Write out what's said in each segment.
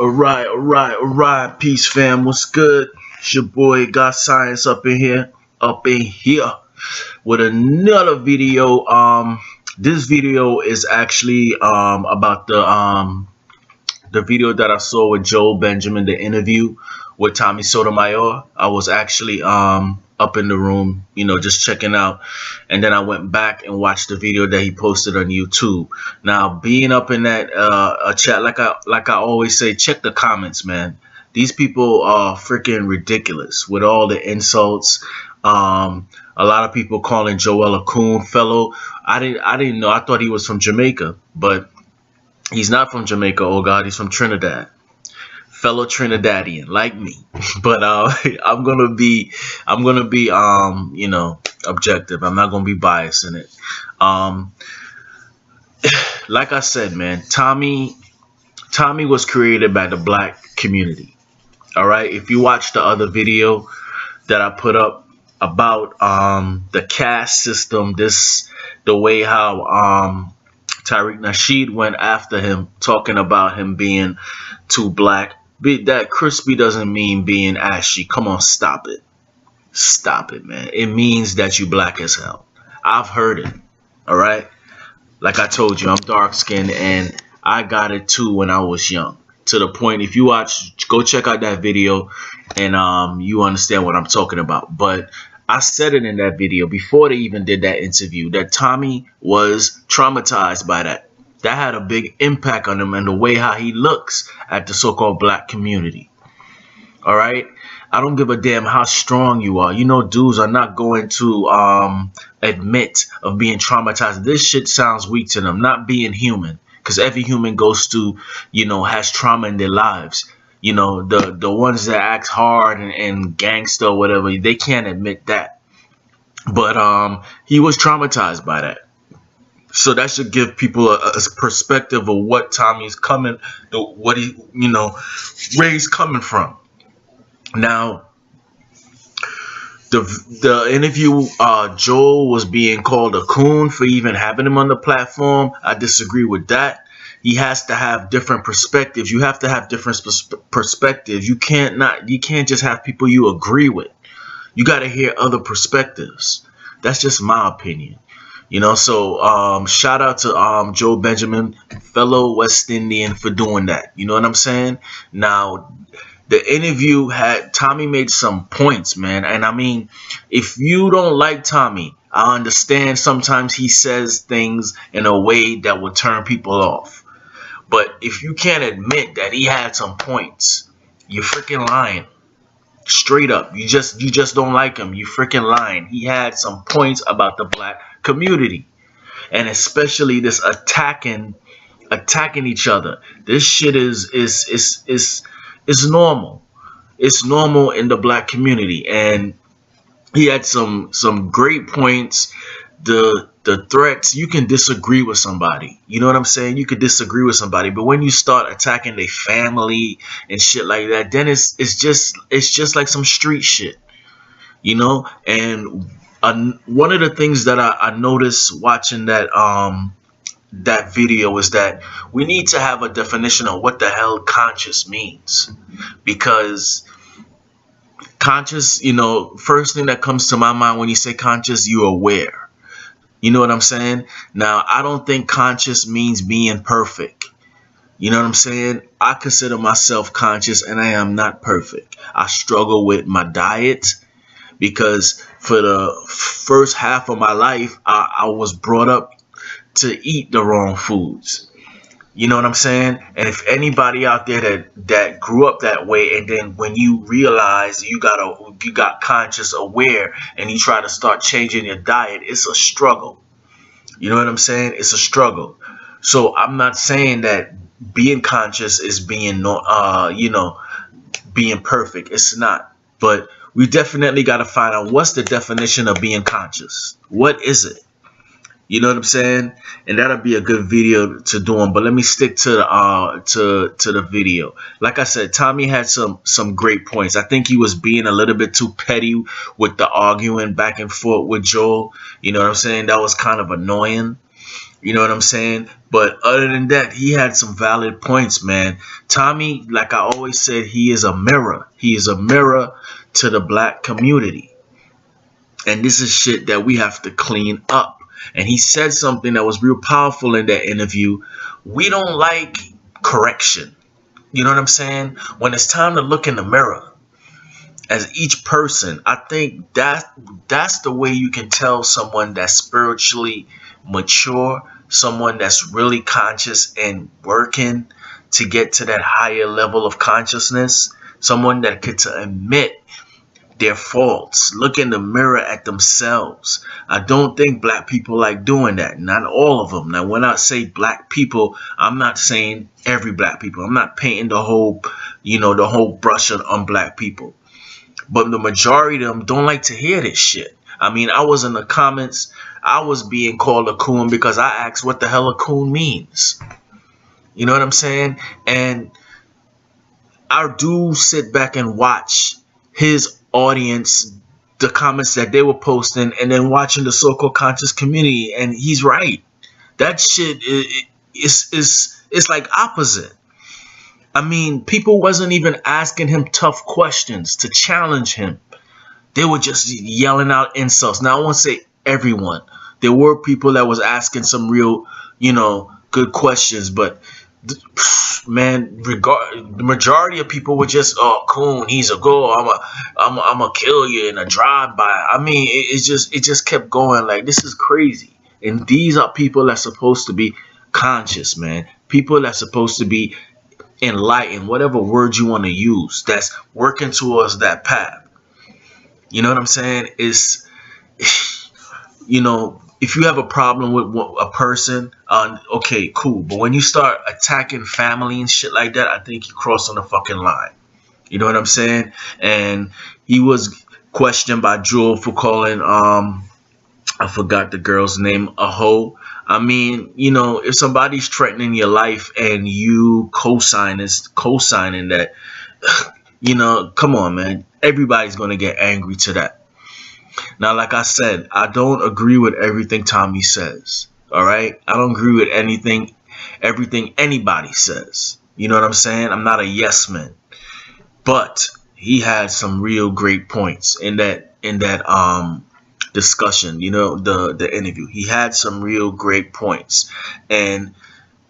All right. Peace, fam. What's good? It's your boy Got Science up in here with another video. This video is actually about the video that I saw with Joel Benjamin, the interview with Tommy Sotomayor. I was actually up in the room, just checking out, and then I went back and watched the video that he posted on YouTube. Now, being up in that chat, like I always say, check the comments, man. These people are freaking ridiculous with all the insults. A lot of people calling Joel a coon fellow. I didn't know. I thought he was from Jamaica, but he's not from Jamaica. Oh God, he's from Trinidad. Fellow Trinidadian like me. But I'm gonna be objective. I'm not gonna be biased in it. Like I said, man, Tommy was created by the black community. All right. If you watch the other video that I put up about the caste system, the way how Tariq Nasheed went after him, talking about him being too black. That crispy doesn't mean being ashy. Come on, stop it. Stop it, man. It means that you black as hell. I've heard it. All right. Like I told you, I'm dark skinned and I got it too when I was young. To the point, if you go check out that video and you understand what I'm talking about. But I said it in that video before they even did that interview that Tommy was traumatized by that. That had a big impact on him and the way how he looks at the so-called black community. All right. I don't give a damn how strong you are. Dudes are not going to admit of being traumatized. This shit sounds weak to them, not being human. Because every human goes to, has trauma in their lives. The ones that act hard and gangster or whatever, they can't admit that. But he was traumatized by that. So that should give people a perspective of what Tommy's coming, where he's coming from. Now, the interview, Joel was being called a coon for even having him on the platform. I disagree with that. He has to have different perspectives. You have to have different perspectives. You can't just have people you agree with. You got to hear other perspectives. That's just my opinion. So shout out to Joel Benjamin, fellow West Indian, for doing that. You know what I'm saying? Now, the interview Tommy made some points, man. And I mean, if you don't like Tommy, I understand sometimes he says things in a way that will turn people off. But if you can't admit that he had some points, you're freaking lying. Straight up. You just don't like him. You freaking lying. He had some points about the black community. And especially this attacking each other. This shit is normal. It's normal in the black community. And he had some great points. The threats, you can disagree with somebody. You know what I'm saying? You could disagree with somebody, but when you start attacking their family and shit like that, then it's just like some street shit. And one of the things that I noticed watching that video is that we need to have a definition of what the hell conscious means. Because conscious, first thing that comes to my mind when you say conscious, you're aware. You know what I'm saying? Now, I don't think conscious means being perfect. You know what I'm saying? I consider myself conscious and I am not perfect. I struggle with my diet because for the first half of my life, I was brought up to eat the wrong foods. You know what I'm saying? And if anybody out there that grew up that way, and then when you realize you got conscious aware and you try to start changing your diet, it's a struggle. You know what I'm saying? It's a struggle. So I'm not saying that being conscious is being being perfect. It's not. But we definitely got to find out what's the definition of being conscious. What is it? You know what I'm saying? And that'll be a good video to do them. But let me stick to the video. Like I said, Tommy had some great points. I think he was being a little bit too petty with the arguing back and forth with Joel. You know what I'm saying? That was kind of annoying. You know what I'm saying? But other than that, he had some valid points, man. Tommy, like I always said, he is a mirror. He is a mirror to the black community. And this is shit that we have to clean up. And he said something that was real powerful in that interview. We don't like correction. You know what I'm saying? When it's time to look in the mirror as each person, I think that's the way you can tell someone that's spiritually mature, someone that's really conscious and working to get to that higher level of consciousness, someone that could to admit their faults, look in the mirror at themselves. I don't think black people like doing that. Not all of them. Now, when I say black people, I'm not saying every black people. I'm not painting the whole, the whole brush on black people. But the majority of them don't like to hear this shit. I mean, I was in the comments. I was being called a coon because I asked what the hell a coon means. You know what I'm saying? And I do sit back and watch his audience, the comments that they were posting, and then watching the so-called conscious community, and he's right. That shit is like opposite. I mean, people wasn't even asking him tough questions to challenge him. They were just yelling out insults. Now, I won't say everyone. There were people that was asking some real, good questions, but man, the majority of people were just, oh, coon, he's a go, I'm a kill you in a drive by. I mean, it just kept going. Like, this is crazy. And these are people that's supposed to be conscious, man. People that's supposed to be enlightened, whatever word you want to use, that's working towards that path. You know what I'm saying? It's, if you have a problem with a person, okay, cool. But when you start attacking family and shit like that, I think you cross on the fucking line. You know what I'm saying? And he was questioned by Joel for calling, I forgot the girl's name, a hoe. I mean, if somebody's threatening your life and you co-signing that, come on, man. Everybody's going to get angry to that. Now, like I said, I don't agree with everything Tommy says. All right? I don't agree with everything anybody says. You know what I'm saying? I'm not a yes man. But he had some real great points in that discussion, the interview. He had some real great points. And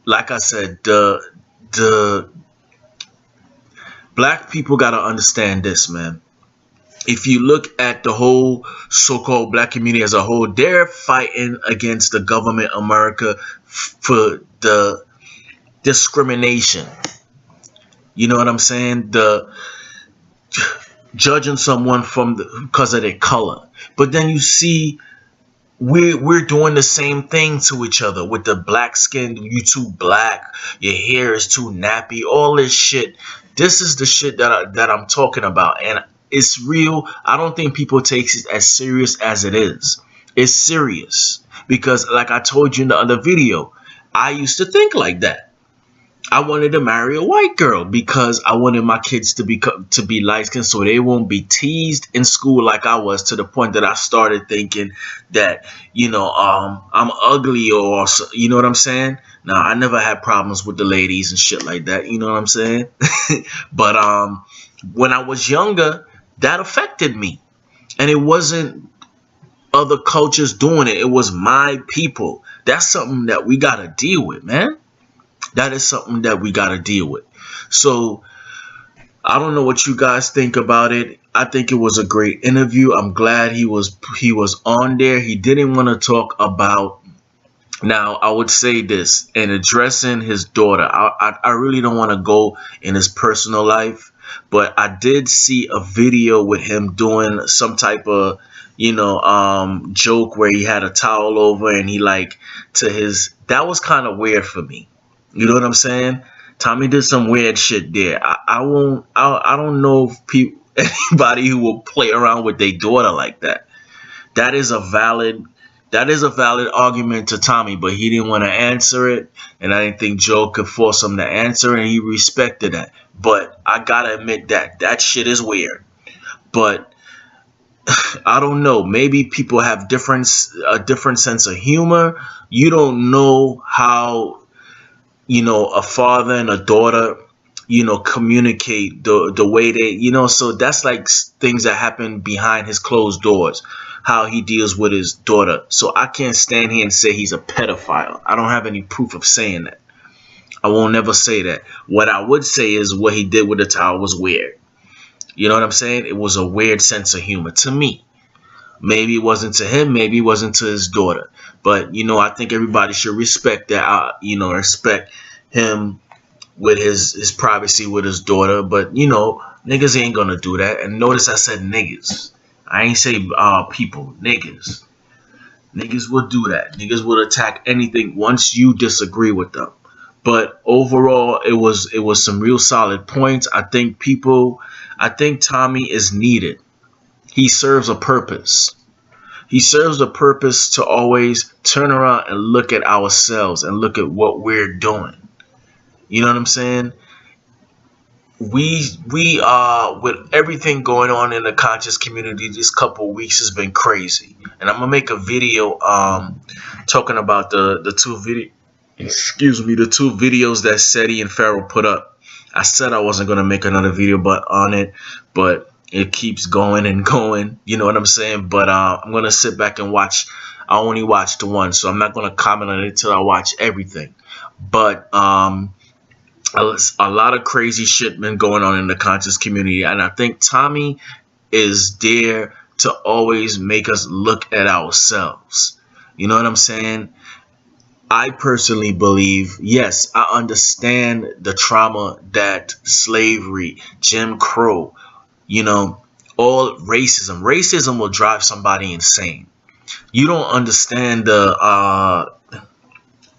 like I said, the black people got to understand this, man. If you look at the whole so-called black community as a whole, they're fighting against the government America for the discrimination. You know what I'm saying? The judging someone because of their color. But then you see we're doing the same thing to each other with the black skin. You too black. Your hair is too nappy. All this shit. This is the shit that I'm talking about. And it's real. I don't think people take it as serious as it is. It's serious. Because like I told you in the other video, I used to think like that. I wanted to marry a white girl because I wanted my kids to be light skinned so they won't be teased in school like I was, to the point that I started thinking that, I'm ugly, or, you know what I'm saying? Now, I never had problems with the ladies and shit like that. You know what I'm saying? But when I was younger, that affected me. And it wasn't other cultures doing it. It was my people. That's something that we got to deal with, man. That is something that we got to deal with. So I don't know what you guys think about it. I think it was a great interview. I'm glad he was on there. He didn't want to talk about. Now, I would say this in addressing his daughter. I really don't want to go in his personal life, but I did see a video with him doing some type of, joke where he had a towel over and he that was kind of weird for me. You know what I'm saying? Tommy did some weird shit there. I don't know if anybody who will play around with their daughter like that. That is a valid argument to Tommy, but he didn't want to answer it, and I didn't think Joe could force him to answer, and he respected that. But I gotta admit that shit is weird. But I don't know. Maybe people have a different sense of humor. You don't know how, a father and a daughter, communicate the way they, so that's like things that happen behind his closed doors, how he deals with his daughter. So I can't stand here and say he's a pedophile. I don't have any proof of saying that. I won't never say that. What I would say is what he did with the towel was weird. You know what I'm saying? It was a weird sense of humor to me. Maybe it wasn't to him. Maybe it wasn't to his daughter. But, I think everybody should respect that. Respect him with his privacy with his daughter. But, niggas ain't going to do that. And notice I said niggas. I ain't say people. Niggas. Niggas will do that. Niggas will attack anything once you disagree with them. But overall, it was some real solid points. I think Tommy is needed. He serves a purpose. He serves a purpose to always turn around and look at ourselves and look at what we're doing. You know what I'm saying? We with everything going on in the conscious community this couple of weeks has been crazy. And I'm gonna make a video talking about the two videos that Seti and Pharaoh put up. I said I wasn't gonna make another video on it, but it keeps going and going. You know what I'm saying? But I'm gonna sit back and watch. I only watched one, so I'm not gonna comment on it until I watch everything. But a lot of crazy shit been going on in the conscious community, and I think Tommy is there to always make us look at ourselves. You know what I'm saying? I personally believe, yes, I understand the trauma that slavery, Jim Crow, all racism. Racism will drive somebody insane. You don't understand the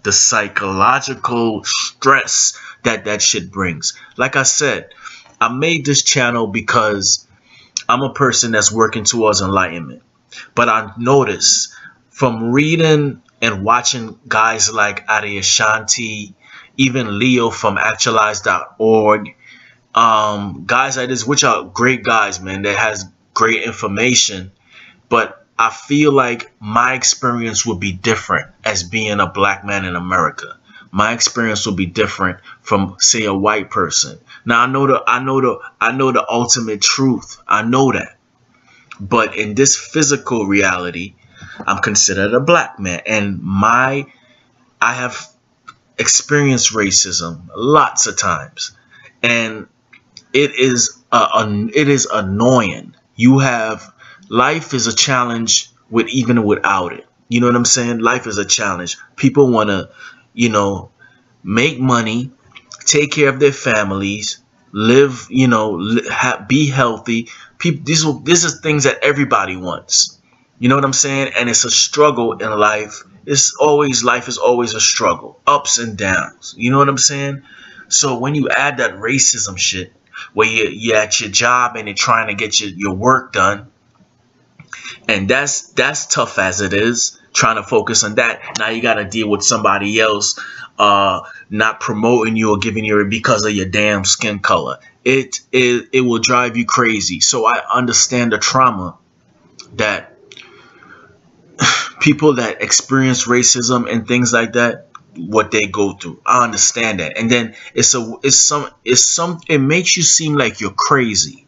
psychological stress that shit brings. Like I said, I made this channel because I'm a person that's working towards enlightenment. But I noticed from reading and watching guys like Adi Ashanti, even Leo from actualize.org, guys like this, which are great guys, man, that has great information. But I feel like my experience would be different as being a black man in America. My experience will be different from, say, a white person. Now I know the ultimate truth. I know that. But in this physical reality, I'm considered a black man, and I have experienced racism lots of times, and it is annoying. Life is a challenge even without it. You know what I'm saying? Life is a challenge. People want to, make money, take care of their families, live, be healthy. This is things that everybody wants. You know what I'm saying? And it's a struggle in life. Life is always a struggle, ups and downs. You know what I'm saying? So when you add that racism shit, where you're at your job and you're trying to get your work done, and that's tough as it is, trying to focus on that. Now you got to deal with somebody else not promoting you or giving you because of your damn skin color. It will drive you crazy. So I understand the trauma that people that experience racism and things like that, what they go through. I understand that. And then it makes you seem like you're crazy.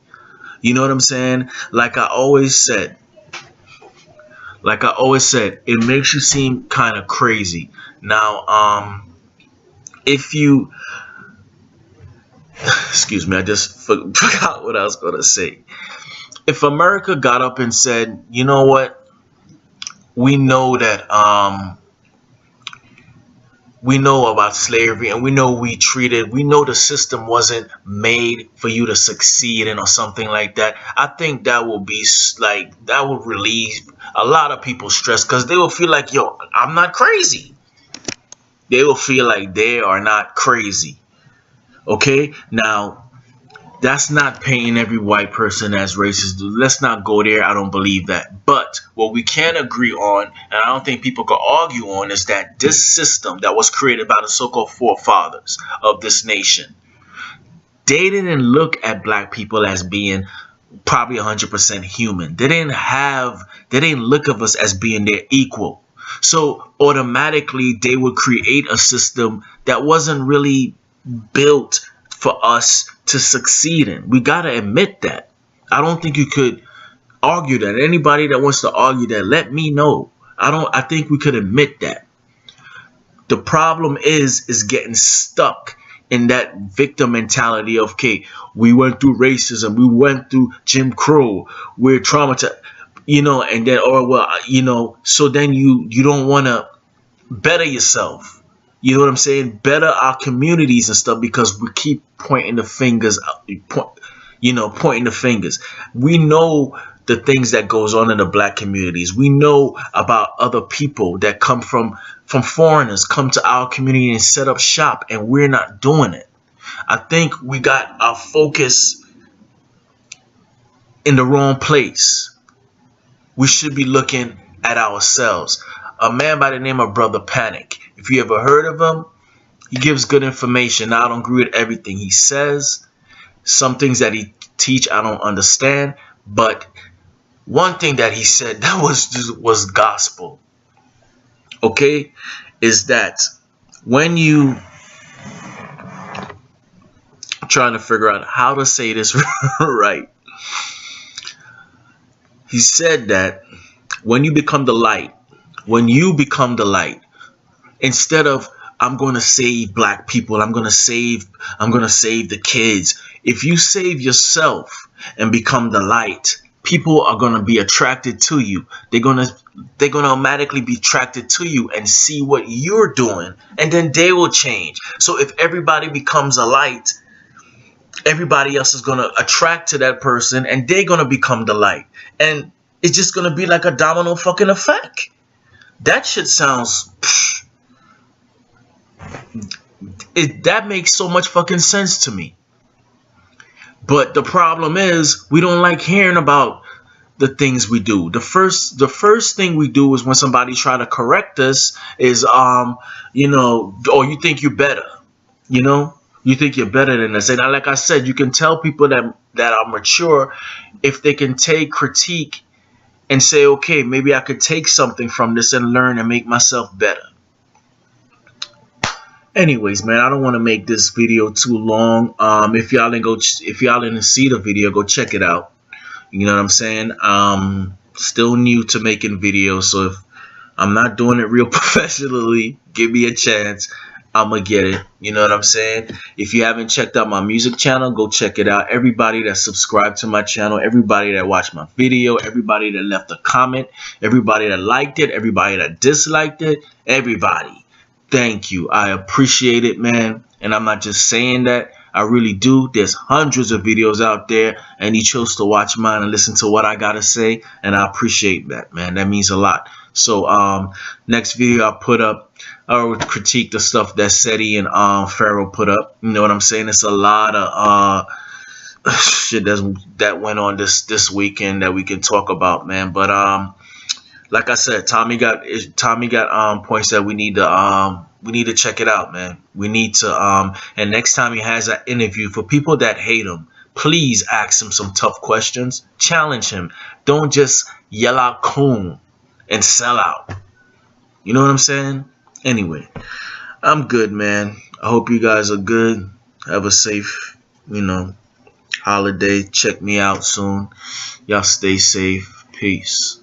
You know what I'm saying? Like I always said, it makes you seem kind of crazy. Now, if you, excuse me, I just forgot what I was going to say. If America got up and said, you know what? We know that, we know about slavery, and we know we know the system wasn't made for you to succeed in or something like that. I think that will relieve a lot of people's stress, because they will feel like, yo, I'm not crazy. They will feel like they are not crazy. Okay? Now, that's not painting every white person as racist. Let's not go there. I don't believe that. But what we can agree on, and I don't think people can argue on, is that this system that was created by the so-called forefathers of this nation, they didn't look at black people as being probably 100% human. They didn't look of us as being their equal. So automatically they would create a system that wasn't really built for us to succeed in. We got to admit that. I don't think you could argue that. Anybody that wants to argue that, let me know. I think we could admit that. The problem is getting stuck in that victim mentality of, okay, we went through racism, we went through Jim Crow, we're traumatized, and then, or well, so then you don't want to better yourself. You know what I'm saying? Better our communities and stuff, because we keep pointing the fingers, pointing the fingers. We know the things that goes on in the black communities. We know about other people that come from foreigners, come to our community and set up shop, and we're not doing it. I think we got our focus in the wrong place. We should be looking at ourselves. A man by the name of Brother Panic, if you ever heard of him, he gives good information. Now, I don't agree with everything he says. Some things that he teach I don't understand, but one thing that he said that was gospel, okay, is that when you trying to figure out how to say this right, he said that when you become the light, instead of I'm going to save black people, I'm going to save the kids, if you save yourself and become the light, people are going to be attracted to you. They're going to automatically be attracted to you and see what you're doing, and then they will change. So if everybody becomes a light, everybody else is going to attract to that person, and they're going to become the light, and it's just going to be like a domino fucking effect. That shit sounds that makes so much fucking sense to me. But the problem is we don't like hearing about the things we do. The first thing we do is when somebody try to correct us is or you think you're better. You think you're better than us. And like I said, you can tell people that are mature if they can take critique and say, okay, maybe I could take something from this and learn and make myself better. Anyways, man, I don't want to make this video too long. If y'all didn't see the video, go check it out. You know what I'm saying? Still new to making videos, so if I'm not doing it real professionally, give me a chance. I'ma get it. You know what I'm saying? If you haven't checked out my music channel, go check it out. Everybody that subscribed to my channel, everybody that watched my video, everybody that left a comment, everybody that liked it, everybody that disliked it, everybody. Thank you. I appreciate it, man. And I'm not just saying that. I really do. There's hundreds of videos out there, and you chose to watch mine and listen to what I gotta say, and I appreciate that, man. That means a lot. So next video I put up, I will critique the stuff that Seti and Pharaoh put up. You know what I'm saying? It's a lot of shit that went on this weekend that we can talk about, man. But like I said, Tommy got points that we need to check it out, man. We need to and next time he has an interview, for people that hate him, please ask him some tough questions. Challenge him. Don't just yell out coon and sell out. You know what I'm saying? Anyway, I'm good, man. I hope you guys are good. Have a safe, holiday. Check me out soon. Y'all stay safe. Peace.